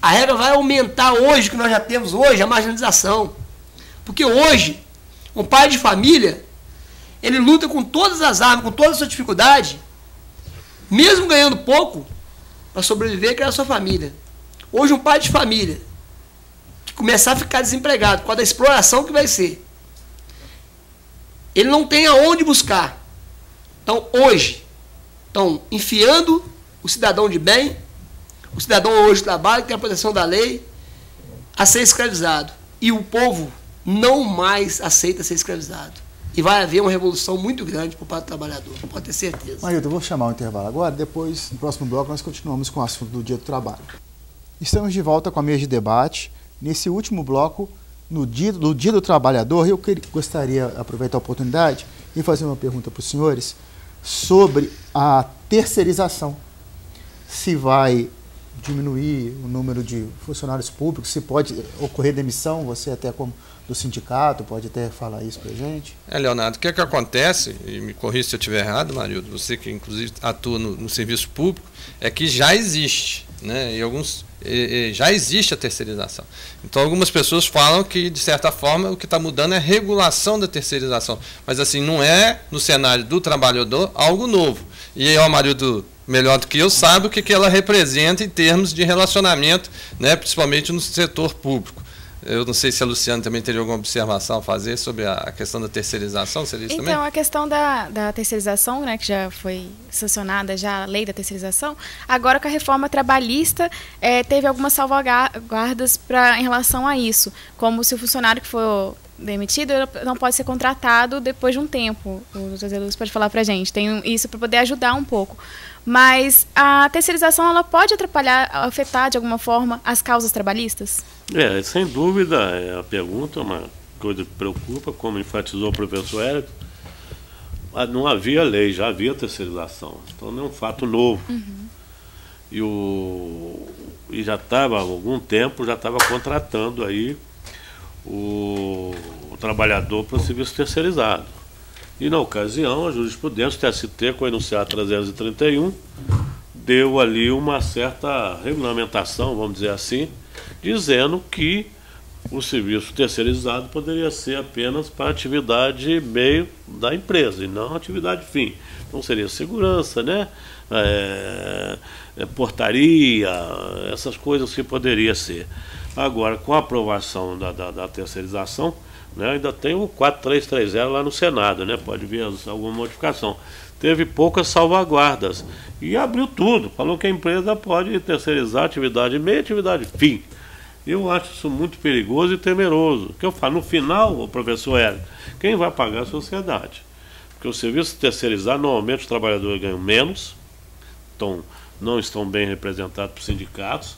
A regra vai aumentar hoje, que nós já temos hoje, a marginalização. Porque hoje, um pai de família, ele luta com todas as armas, com toda a sua dificuldade, mesmo ganhando pouco, para sobreviver e criar a sua família. Hoje, um pai de família, que começar a ficar desempregado, por causa da exploração que vai ser, ele não tem aonde buscar. Então, hoje, estão enfiando o cidadão de bem, O cidadão hoje trabalha, tem a proteção da lei, a ser escravizado. E o povo não mais aceita ser escravizado. E vai haver uma revolução muito grande por parte do trabalhador, pode ter certeza. Marildo, eu vou chamar o intervalo agora, depois, no próximo bloco, nós continuamos com o assunto do Dia do Trabalho. Estamos de volta com a mesa de debate. Nesse último bloco, no dia do Trabalhador, eu gostaria de aproveitar a oportunidade e fazer uma pergunta para os senhores sobre a terceirização. Se vai diminuir o número de funcionários públicos, se pode ocorrer demissão, você até como do sindicato pode até falar isso para a gente. Leonardo, o que é que acontece, e me corrija se eu estiver errado, Marildo, você que inclusive atua no serviço público, é que já existe, né, já existe a terceirização. Então algumas pessoas falam que, de certa forma, o que está mudando é a regulação da terceirização, mas assim, não é no cenário do trabalhador algo novo. E o Marildo, melhor do que eu, sabe o que ela representa em termos de relacionamento, né, principalmente no setor público. Eu não sei se a Luciana também teria alguma observação a fazer sobre a questão da terceirização, seria isso também? Então, a questão da terceirização, né, que já foi sancionada, já a lei da terceirização, agora com a reforma trabalhista, teve algumas salvaguardas em relação a isso, como se o funcionário que for demitido não pode ser contratado depois de um tempo. O José Lúcio pode falar para a gente, tem isso para poder ajudar um pouco. Mas a terceirização, ela pode atrapalhar, afetar de alguma forma as causas trabalhistas? Sem dúvida, a pergunta é uma coisa que preocupa, como enfatizou o professor Érico. Não havia lei, já havia terceirização, então não é um fato novo. E já estava, há algum tempo, já estava contratando aí o trabalhador para o serviço terceirizado. E na ocasião, a jurisprudência, o TST, com o enunciado 331, deu ali uma certa regulamentação, vamos dizer assim, dizendo que o serviço terceirizado poderia ser apenas para atividade meio da empresa, e não atividade fim. Então seria segurança, né? Portaria, essas coisas que poderia ser. Agora, com a aprovação da terceirização, né, ainda tem o 4330 lá no Senado, né, pode vir alguma modificação. Teve poucas salvaguardas e abriu tudo, falou que a empresa pode terceirizar atividade meio e atividade fim. Eu acho isso muito perigoso e temeroso. O que eu falo, no final, o professor Érico, quem vai pagar é a sociedade. Porque o serviço terceirizado, normalmente os trabalhadores ganham menos, não estão bem representados por sindicatos,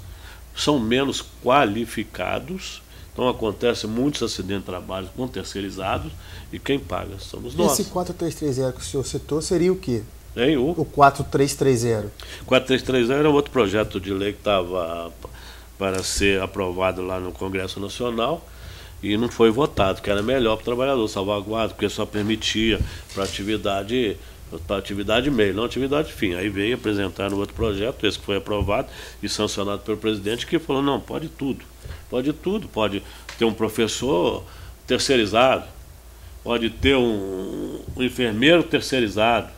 são menos qualificados. Então acontece muitos acidentes de trabalho com terceirizados e quem paga somos nós. Esse 4330 que o senhor citou seria o quê? O 4330. 4330 era outro projeto de lei que estava para ser aprovado lá no Congresso Nacional e não foi votado, que era melhor para o trabalhador, salvaguarda, porque só permitia para atividade meio, não atividade fim. Aí veio apresentar no outro projeto, esse que foi aprovado e sancionado pelo presidente, que falou, não, pode tudo, pode ter um professor terceirizado, pode ter um enfermeiro terceirizado,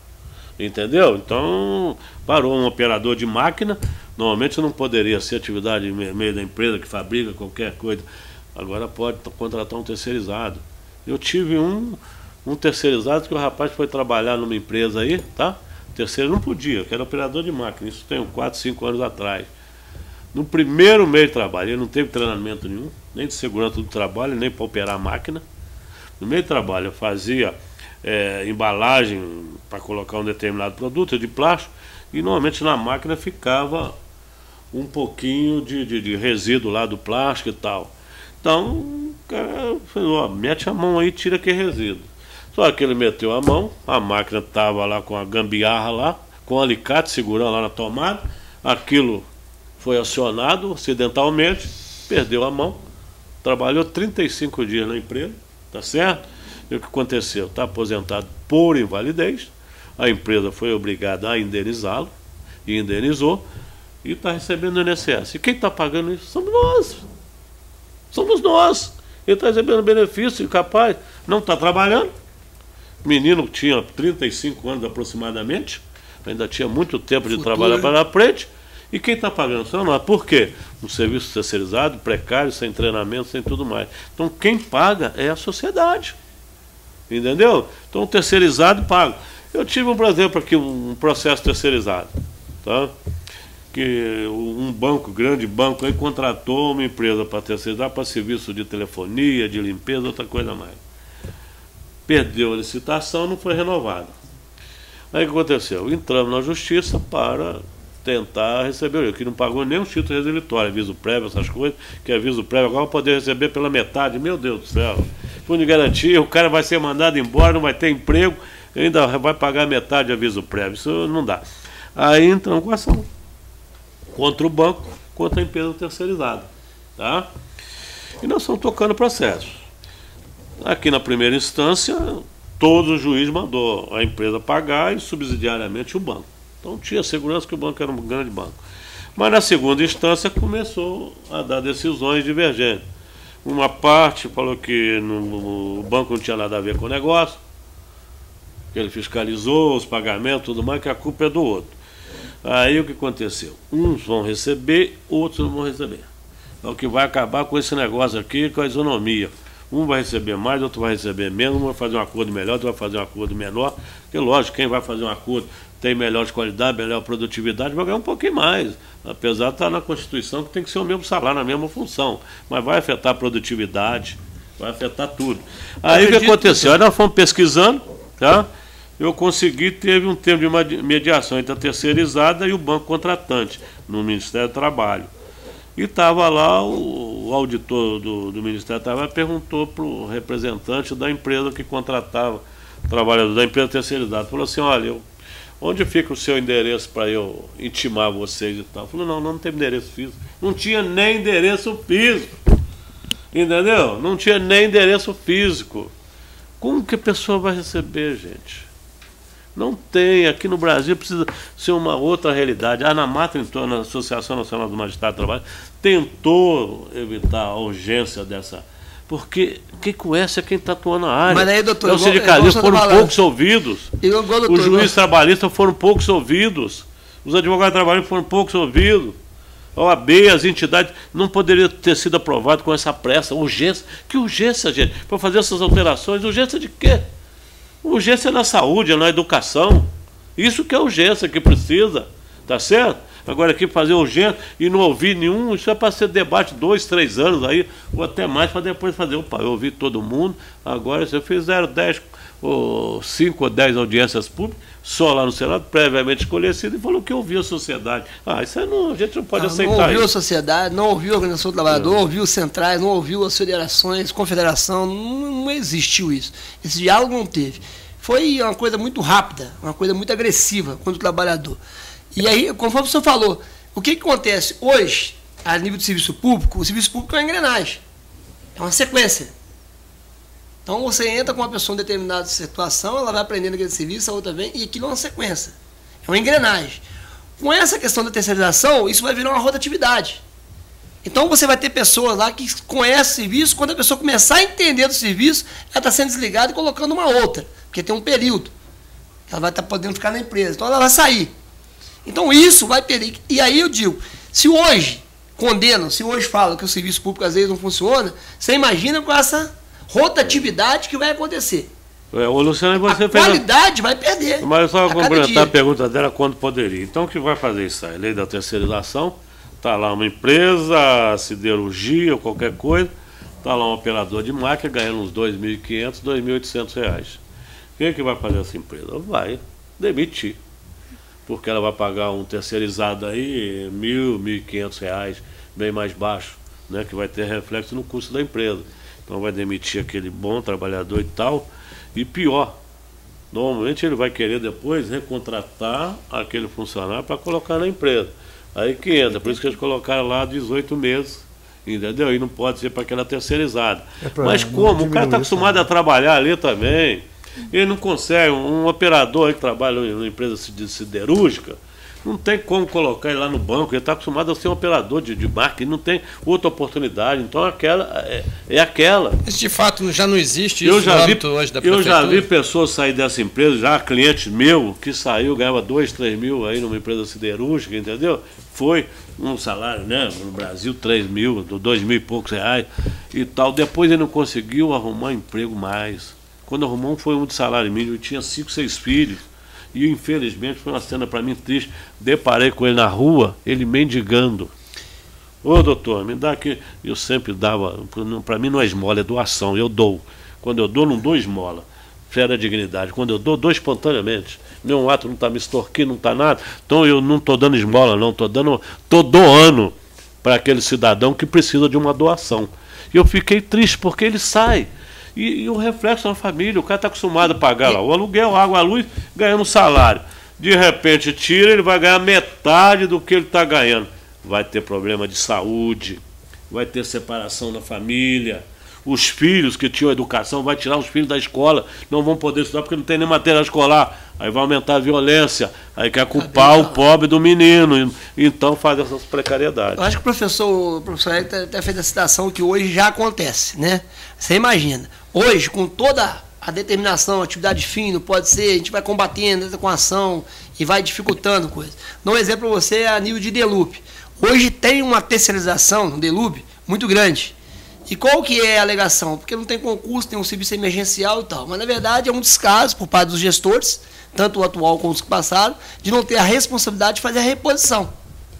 entendeu? Então, parou um operador de máquina, normalmente não poderia ser atividade meio da empresa que fabrica qualquer coisa, agora pode contratar um terceirizado. Eu tive um terceirizado que o rapaz foi trabalhar numa empresa aí, tá? Terceiro não podia, que era operador de máquina, isso tem 4, 5 anos atrás. No primeiro mês de trabalho, ele não teve treinamento nenhum, nem de segurança do trabalho, nem para operar a máquina. No meio de trabalho eu fazia embalagem para colocar um determinado produto de plástico e normalmente na máquina ficava um pouquinho de resíduo lá do plástico e tal. Então, o cara falou, mete a mão aí, tira aquele resíduo. Só que ele meteu a mão, a máquina estava lá com a gambiarra lá, com o alicate segurando lá na tomada, aquilo foi acionado acidentalmente, perdeu a mão, trabalhou 35 dias na empresa, tá certo? E o que aconteceu? Está aposentado por invalidez, a empresa foi obrigada a indenizá-lo, e indenizou, e está recebendo o INSS. E quem está pagando isso? Somos nós. Somos nós. Ele está recebendo benefício, capaz, não está trabalhando. O menino tinha 35 anos aproximadamente, ainda tinha muito tempo de trabalhar para frente. E quem está pagando? São nós. Por quê? Um serviço terceirizado, precário, sem treinamento, sem tudo mais. Então quem paga é a sociedade. Entendeu? Então o terceirizado paga. Eu tive, por exemplo, aqui um processo terceirizado. Tá? que um banco, grande banco, aí contratou uma empresa para terceirizar para serviço de telefonia, de limpeza, outra coisa mais. Perdeu a licitação, não foi renovada. Aí o que aconteceu? Entramos na justiça para tentar receber, que não pagou nem um título resilitório, aviso prévio, essas coisas, que aviso prévio agora vai poder receber pela metade. Meu Deus do céu, fundo de garantia, o cara vai ser mandado embora, não vai ter emprego, ainda vai pagar metade de aviso prévio, isso não dá. Aí entramos com ação contra o banco, contra a empresa terceirizada, tá? E nós estamos tocando processo. Aqui na primeira instância, todo o juiz mandou a empresa pagar e subsidiariamente o banco. Então tinha segurança que o banco era um grande banco. Mas na segunda instância começou a dar decisões divergentes. Uma parte falou que o banco não tinha nada a ver com o negócio, que ele fiscalizou os pagamentos, tudo mais, que a culpa é do outro. Aí o que aconteceu? Uns vão receber, outros não vão receber. É o que vai acabar com esse negócio aqui, com a isonomia. Um vai receber mais, outro vai receber menos, um vai fazer um acordo melhor, outro vai fazer um acordo menor. Porque, lógico, quem vai fazer um acordo tem melhor qualidade, melhor produtividade, vai ganhar um pouquinho mais. Apesar de estar na Constituição que tem que ser o mesmo salário, na mesma função. Mas vai afetar a produtividade, vai afetar tudo. Aí o que aconteceu? Aí nós fomos pesquisando, tá? Eu consegui, teve um termo de mediação entre a terceirizada e o banco contratante, no Ministério do Trabalho. E estava lá, o auditor do Ministério do Trabalho perguntou para o representante da empresa que contratava o trabalhador, da empresa terceirizada. Falou assim, olha, onde fica o seu endereço para eu intimar vocês e tal? Falou, não tem endereço físico. Não tinha nem endereço físico. Entendeu? Não tinha nem endereço físico. Como que a pessoa vai receber, gente? Não tem. Aqui no Brasil precisa ser uma outra realidade. A ANAMAT, na Associação Nacional do Magistrado do Trabalho, tentou evitar a urgência dessa. Porque quem conhece é quem está atuando na área. Mas aí, doutor, os sindicalistas foram poucos ouvidos. Os juízes trabalhistas foram poucos ouvidos. Os advogados trabalhistas foram poucos ouvidos. A OAB, as entidades, não poderia ter sido aprovado com essa pressa. Urgência. Que urgência, gente? Para fazer essas alterações. Urgência de quê? Urgência é na saúde, é na educação. Isso que é urgência, que precisa. Tá certo? Agora aqui fazer urgência e não ouvir nenhum, isso é para ser debate 2, 3 anos aí, ou até mais, para depois fazer. Opa, eu ouvi todo mundo, agora se eu fizer 10, ou 5 ou 10 audiências públicas, só lá no Senado, previamente escolhido, e falou que ouviu a sociedade. Isso aí não, a gente não pode aceitar. Não ouviu isso. A sociedade, não ouviu a Organização do Trabalhador, não ouviu os centrais, não ouviu as federações, confederação, não existiu isso. Esse diálogo não teve. Foi uma coisa muito rápida, uma coisa muito agressiva contra o trabalhador. E aí, conforme o senhor falou, o que acontece hoje, a nível do serviço público? O serviço público é uma engrenagem, é uma sequência. Então você entra com uma pessoa em determinada situação, ela vai aprendendo aquele serviço, a outra vem, e aquilo é uma sequência, é uma engrenagem. Com essa questão da terceirização, isso vai virar uma rotatividade. Então você vai ter pessoas lá que conhecem o serviço, quando a pessoa começar a entender do serviço, ela está sendo desligada e colocando uma outra, porque tem um período. Ela vai estar podendo ficar na empresa, então ela vai sair. Então isso vai perder. E aí eu digo, se hoje condenam, se hoje falam que o serviço público às vezes não funciona, você imagina com essa rotatividade que vai acontecer. O Luciano, você a qualidade vai perder. Mas eu só vou complementar a pergunta dela, quando poderia. Então o que vai fazer isso aí? Lei da terceirização, está lá uma empresa, siderurgia ou qualquer coisa, está lá um operador de máquina ganhando uns R$2.500, R$2.800. Quem é que vai fazer essa empresa? Vai demitir. Porque ela vai pagar um terceirizado aí, R$1.000, R$1.500, bem mais baixo, né, que vai ter reflexo no custo da empresa. Então vai demitir aquele bom trabalhador e tal. E pior, normalmente ele vai querer depois recontratar aquele funcionário para colocar na empresa. Aí que entra, por isso que eles colocaram lá 18 meses, entendeu? E não pode ser para aquela terceirizada. Mas como? O cara está acostumado a trabalhar ali também. Ele não consegue, um operador aí que trabalha numa empresa siderúrgica, não tem como colocar ele lá no banco, ele está acostumado a ser um operador de máquina, não tem outra oportunidade, então aquela é aquela. Mas de fato já não existe isso no âmbito hoje da prefeitura? Eu já vi pessoas sair dessa empresa, já cliente meu, que saiu, ganhava 2, 3 mil aí numa empresa siderúrgica, entendeu? Foi um salário, né, no Brasil, 3 mil, 2 mil e poucos reais e tal, depois ele não conseguiu arrumar emprego mais. Quando arrumou foi um de salário mínimo, tinha 5, 6 filhos. E infelizmente foi uma cena para mim triste. Deparei com ele na rua, ele mendigando. Ô doutor, me dá aqui. Eu sempre dava, para mim não é esmola, é doação, eu dou. Quando eu dou, não dou esmola. Fé da dignidade. Quando eu dou espontaneamente. Nenhum ato não está me extorquindo, não está nada. Então eu não estou dando esmola, não. Estou doando para aquele cidadão que precisa de uma doação. E eu fiquei triste porque ele sai. E o reflexo na família. O cara está acostumado a pagar lá o aluguel, a água, a luz, ganhando um salário. De repente tira, ele vai ganhar metade do que ele está ganhando. Vai ter problema de saúde, vai ter separação na família. Os filhos que tinham educação, vai tirar os filhos da escola, não vão poder estudar porque não tem nem material escolar. Aí vai aumentar a violência, aí quer culpar o pobre do menino. Então faz essas precariedades. Eu acho que o professor Eric até fez a citação que hoje já acontece, né? Você imagina, hoje com toda a determinação, a atividade fim, pode ser, a gente vai combatendo com ação e vai dificultando coisas. Dou um exemplo para você a nível de DELUP. Hoje tem uma terceirização no DELUP muito grande. E qual que é a alegação? Porque não tem concurso, tem um serviço emergencial e tal. Mas, na verdade, é um descaso por parte dos gestores, tanto o atual como os que passaram, de não ter a responsabilidade de fazer a reposição,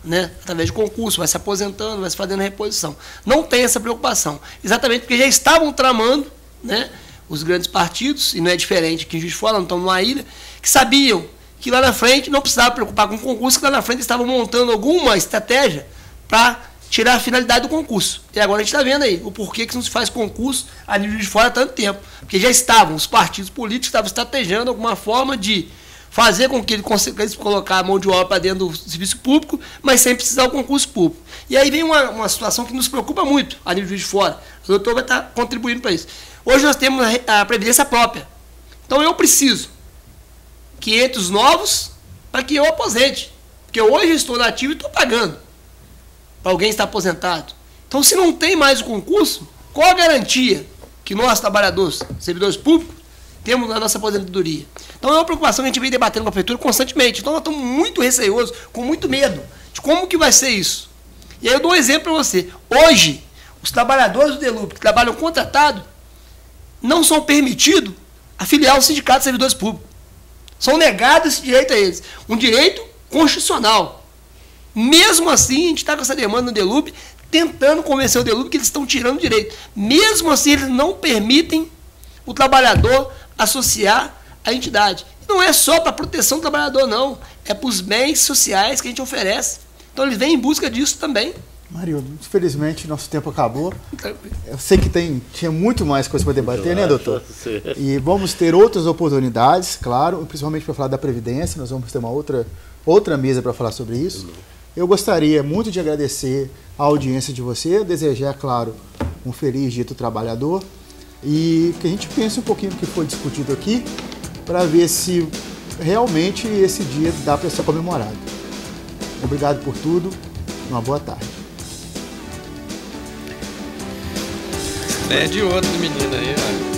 né? Através de concurso, vai se aposentando, vai se fazendo a reposição. Não tem essa preocupação. Exatamente porque já estavam tramando, né, os grandes partidos, e não é diferente aqui em Juiz de Fora, não estão numa ilha, que sabiam que lá na frente não precisava preocupar com o concurso, que lá na frente estavam montando alguma estratégia para tirar a finalidade do concurso. E agora a gente está vendo aí o porquê que não se faz concurso a nível de fora há tanto tempo. Porque já estavam, os partidos políticos estavam estrategando alguma forma de fazer com que ele conseguisse colocar a mão de obra para dentro do serviço público, mas sem precisar do concurso público. E aí vem uma situação que nos preocupa muito a nível de fora. O doutor vai estar contribuindo para isso. Hoje nós temos a previdência própria. Então eu preciso que entre os novos para que eu aposente. Porque hoje eu estou na ativa e estou pagando para alguém estar aposentado. Então, se não tem mais o concurso, qual a garantia que nós, trabalhadores, servidores públicos, temos na nossa aposentadoria? Então, é uma preocupação que a gente vem debatendo com a prefeitura constantemente. Então, nós estamos muito receosos, com muito medo de como que vai ser isso. E aí eu dou um exemplo para você. Hoje, os trabalhadores do DELUP que trabalham contratado não são permitidos afiliar ao sindicato de servidores públicos. São negados esse direito a eles. Um direito constitucional. Mesmo assim, a gente está com essa demanda no DELUP, tentando convencer o DELUP que eles estão tirando o direito. Mesmo assim, eles não permitem o trabalhador associar a entidade. Não é só para a proteção do trabalhador, não. É para os bens sociais que a gente oferece. Então, eles vêm em busca disso também. Mario, infelizmente, nosso tempo acabou. Eu sei que tinha muito mais coisa para debater, né, doutor? E vamos ter outras oportunidades, claro, principalmente para falar da Previdência. Nós vamos ter uma outra mesa para falar sobre isso. Eu gostaria muito de agradecer a audiência de você, desejar, claro, um feliz Dia do Trabalhador e que a gente pense um pouquinho no que foi discutido aqui para ver se realmente esse dia dá para ser comemorado. Obrigado por tudo, uma boa tarde. É de outro menino aí, ó.